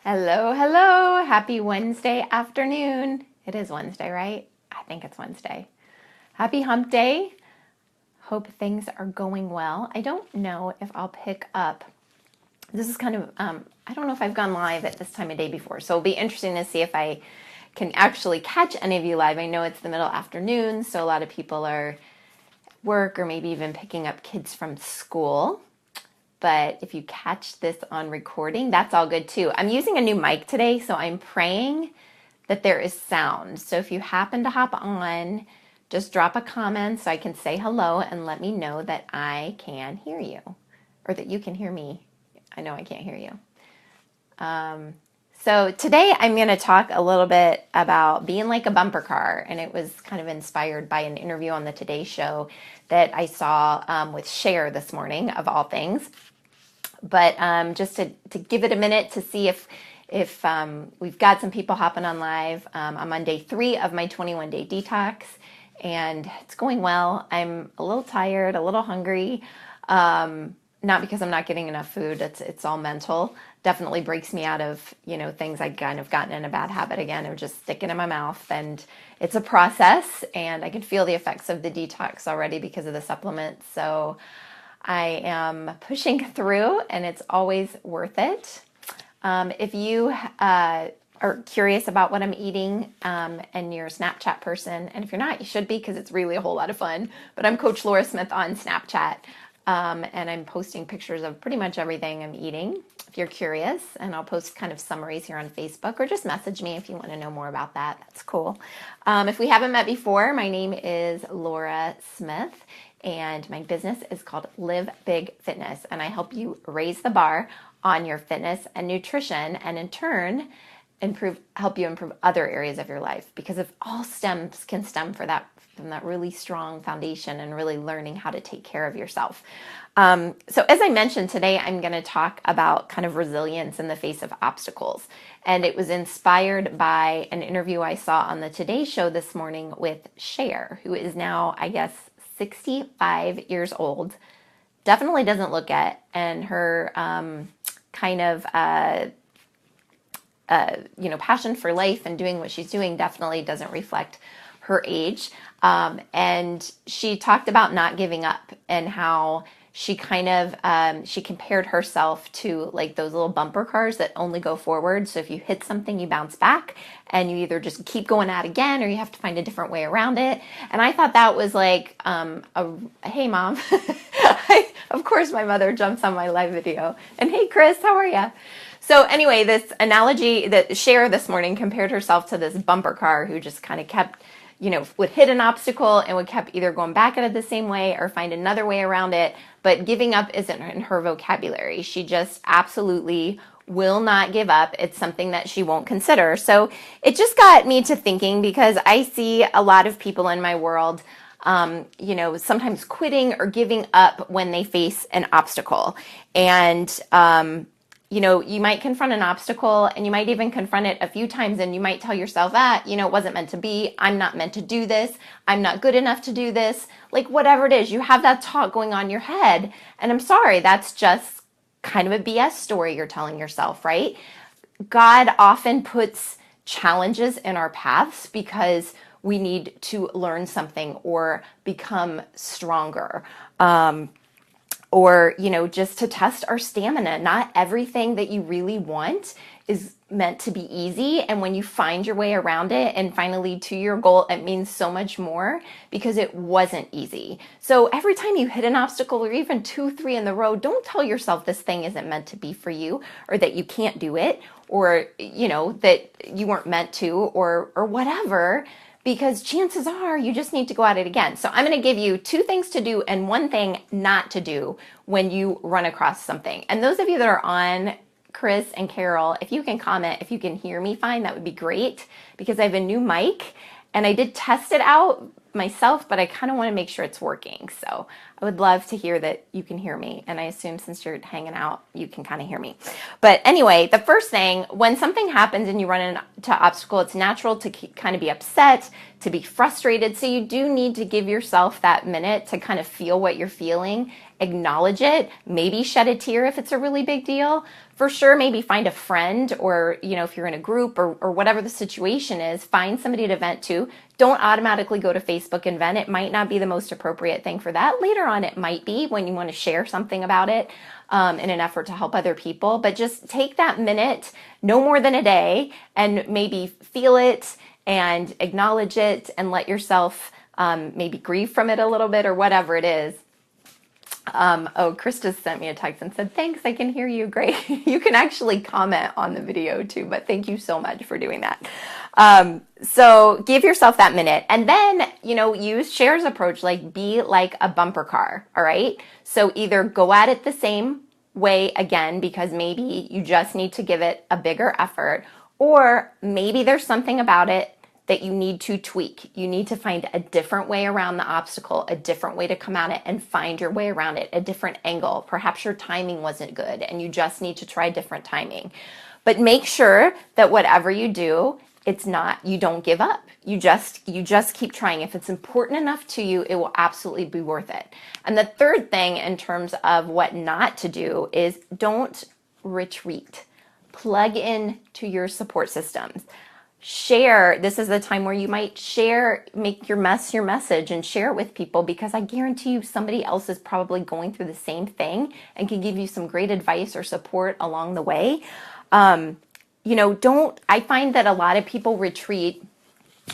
Hello, hello. Happy Wednesday afternoon. It is Wednesday, right? I think it's Wednesday. Happy hump day. Hope things are going well. I don't know if I'll pick up. This is kind of, I don't know if I've gone live at this time of day before, so it'll be interesting to see if I can actually catch any of you live. I know it's the middle afternoon, so a lot of people are at work or maybe even picking up kids from school. But if you catch this on recording, that's all good too. I'm using a new mic today, so I'm praying that there is sound. So if you happen to hop on, just drop a comment so I can say hello and let me know that I can hear you or that you can hear me. I know I can't hear you. So today I'm going to talk a little bit about being like a bumper car, and it was kind of inspired by an interview on the Today Show that I saw with Cher this morning, of all things. But just to give it a minute to see if we've got some people hopping on live. I'm on day 3 of my 21-day detox, and it's going well. I'm a little tired, a little hungry. Not because I'm not getting enough food. It's all mental. Definitely breaks me out of, things I'd kind of gotten in a bad habit again of just sticking in my mouth. And it's a process, and I can feel the effects of the detox already because of the supplements. So I am pushing through, and it's always worth it. If you are curious about what I'm eating and you're a Snapchat person, and if you're not, you should be, because it's really a whole lot of fun. But I'm Coach Laura Smith on Snapchat. And I'm posting pictures of pretty much everything I'm eating, if you're curious. And I'll post kind of summaries here on Facebook, or just message me if you want to know more about that. That's cool. If we haven't met before, my name is Laura Smith, and my business is called Live Big Fitness. And I help you raise the bar on your fitness and nutrition, and in turn, help you improve other areas of your life, because it all can stem from that really strong foundation and really learning how to take care of yourself. So as I mentioned today, I'm going to talk about kind of resilience in the face of obstacles. And it was inspired by an interview I saw on the Today Show this morning with Cher, who is now, I guess, 65 years old. Definitely doesn't look it. And her passion for life and doing what she's doing definitely doesn't reflect her age. And she talked about not giving up, and how she she compared herself to like those little bumper cars that only go forward. So if you hit something, you bounce back, and you either just keep going at it again, or you have to find a different way around it. And I thought that was like, hey mom, of course my mother jumps on my live video, and hey Chris, how are you? So anyway, this analogy that Cher this morning compared herself to this bumper car who just kind of kept, would hit an obstacle and would kept either going back at it the same way or find another way around it. But giving up isn't in her vocabulary. She just absolutely will not give up. It's something that she won't consider. So it just got me to thinking, because I see a lot of people in my world sometimes quitting or giving up when they face an obstacle. And you might confront an obstacle, and you might even confront it a few times, and you might tell yourself that, it wasn't meant to be. I'm not meant to do this. I'm not good enough to do this. Like whatever it is, you have that talk going on in your head. And I'm sorry, that's just kind of a BS story you're telling yourself, right? God often puts challenges in our paths because we need to learn something or become stronger. Or, just to test our stamina. Not everything that you really want is meant to be easy. And when you find your way around it and finally lead to your goal, it means so much more because it wasn't easy. So every time you hit an obstacle, or even 2, 3 in the row, don't tell yourself this thing isn't meant to be for you, or that you can't do it, or, that you weren't meant to, or whatever. Because chances are you just need to go at it again. So I'm going to give you 2 things to do and 1 thing not to do when you run across something. And those of you that are on, Chris and Carol, if you can comment, if you can hear me fine, that would be great, because I have a new mic and I did test it out myself, but I kind of want to make sure it's working. So I would love to hear that you can hear me. And I assume since you're hanging out, you can kind of hear me. But anyway, the first thing, when something happens and you run into an obstacle, it's natural to kind of be upset, to be frustrated. So you do need to give yourself that minute to kind of feel what you're feeling acknowledge it, maybe shed a tear if it's a really big deal. For sure, maybe find a friend, or, if you're in a group or whatever the situation is, find somebody to vent to. Don't automatically go to Facebook and vent. It might not be the most appropriate thing for that. Later on, it might be when you want to share something about it in an effort to help other people. But just take that minute, no more than a day, and maybe feel it and acknowledge it and let yourself maybe grieve from it a little bit or whatever it is. Krista sent me a text and said, thanks, I can hear you. Great. You can actually comment on the video too, but thank you so much for doing that. So give yourself that minute, and then, use Cher's approach, like be like a bumper car. All right. So either go at it the same way again, because maybe you just need to give it a bigger effort, or maybe there's something about it that you need to tweak. You need to find a different way around the obstacle, a different way to come at it and find your way around it, a different angle. Perhaps your timing wasn't good and you just need to try different timing. But make sure that whatever you do, you don't give up. You just keep trying. If it's important enough to you, it will absolutely be worth it. And the third thing in terms of what not to do is don't retreat. Plug in to your support systems. Share. This is the time where you might make your message and share it with people, because I guarantee you somebody else is probably going through the same thing and can give you some great advice or support along the way. I find that a lot of people retreat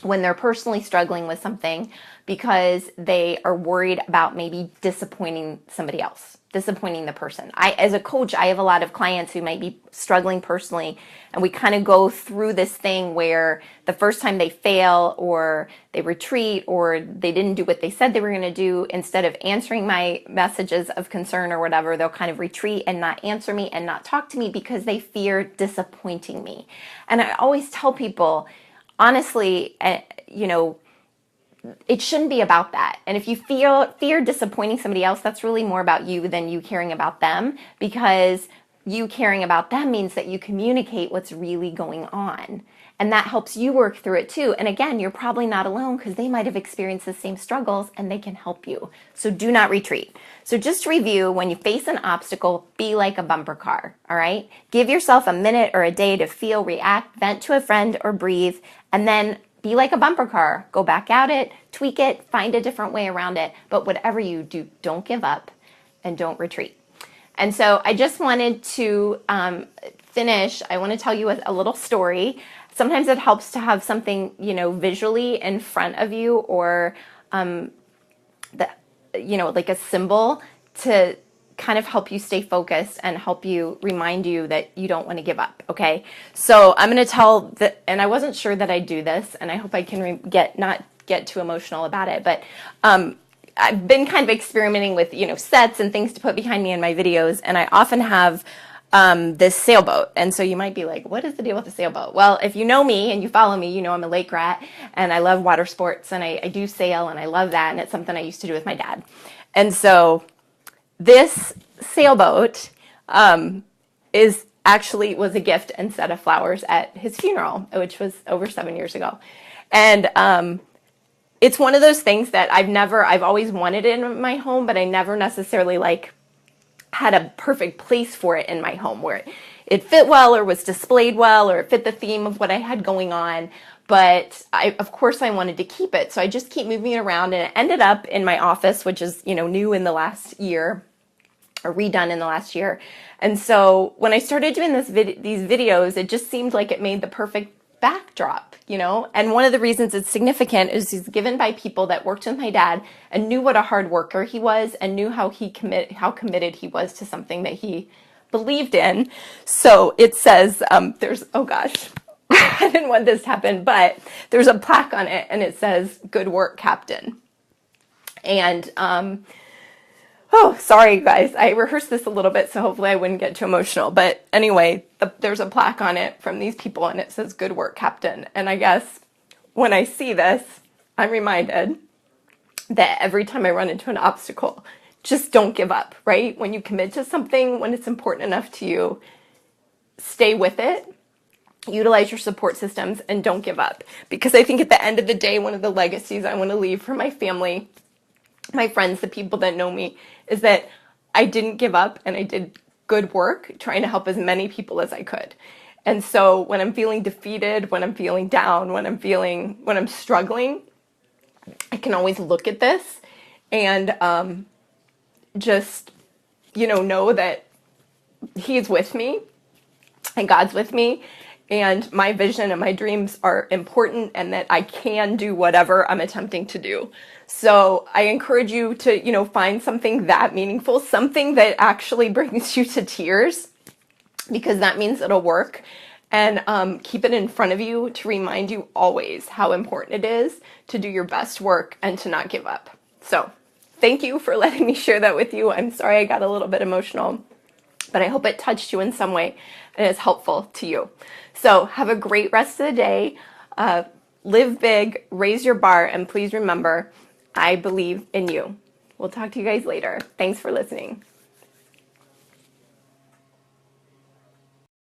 when they're personally struggling with something because they are worried about maybe disappointing somebody else, disappointing the person. As a coach, I have a lot of clients who might be struggling personally, and we kind of go through this thing where the first time they fail or they retreat or they didn't do what they said they were going to do, instead of answering my messages of concern or whatever, they'll kind of retreat and not answer me and not talk to me because they fear disappointing me. And I always tell people, honestly, it shouldn't be about that. And if you fear disappointing somebody else, that's really more about you than you caring about them, because you caring about them means that you communicate what's really going on. And that helps you work through it too. And again, you're probably not alone, because they might have experienced the same struggles and they can help you. So do not retreat. So just to review, when you face an obstacle, be like a bumper car, all right? Give yourself a minute or a day to feel, react, vent to a friend, or breathe, and then be like a bumper car. Go back at it, tweak it, find a different way around it. But whatever you do, don't give up and don't retreat. And so I just wanted to finish. I want to tell you a little story. Sometimes it helps to have something, visually in front of you, or like a symbol to kind of help you stay focused and help you remind you that you don't want to give up. Okay. So I'm going to and I wasn't sure that I'd do this, and I hope I can not get too emotional about it, but I've been kind of experimenting with, sets and things to put behind me in my videos. And I often have this sailboat. And so you might be like, what is the deal with the sailboat? Well, if you know me and you follow me, I'm a lake rat and I love water sports, and I do sail and I love that. And it's something I used to do with my dad. And so this sailboat was a gift and set of flowers at his funeral, which was over 7 years ago. And it's one of those things that I've always wanted it in my home, but I never necessarily had a perfect place for it in my home where it fit well or was displayed well or it fit the theme of what I had going on. But of course I wanted to keep it. So I just keep moving it around, and it ended up in my office, which is, new in the last year, or redone in the last year. And so when I started doing these videos, it just seemed like it made the perfect backdrop, and one of the reasons it's significant is it's given by people that worked with my dad and knew what a hard worker he was and knew how committed he was to something that he believed in. So it says, oh gosh, I didn't want this to happen, but there's a plaque on it and it says, "Good work, Captain." And, oh, sorry, guys. I rehearsed this a little bit, so hopefully I wouldn't get too emotional. But anyway, there's a plaque on it from these people, and it says, "Good work, Captain." And I guess when I see this, I'm reminded that every time I run into an obstacle, just don't give up, right? When you commit to something, when it's important enough to you, stay with it. Utilize your support systems and don't give up. Because I think at the end of the day, one of the legacies I want to leave for my family, my friends, the people that know me, is that I didn't give up, and I did good work trying to help as many people as I could. And so when I'm feeling defeated, when I'm feeling down, when I'm struggling, I can always look at this and just, know that He's with me and God's with me, and my vision and my dreams are important, and that I can do whatever I'm attempting to do. So I encourage you to, find something that meaningful, something that actually brings you to tears, because that means it'll work. And keep it in front of you to remind you always how important it is to do your best work and to not give up. So thank you for letting me share that with you. I'm sorry I got a little bit emotional, but I hope it touched you in some way and is helpful to you. So have a great rest of the day. Live big, raise your bar, and please remember, I believe in you. We'll talk to you guys later. Thanks for listening.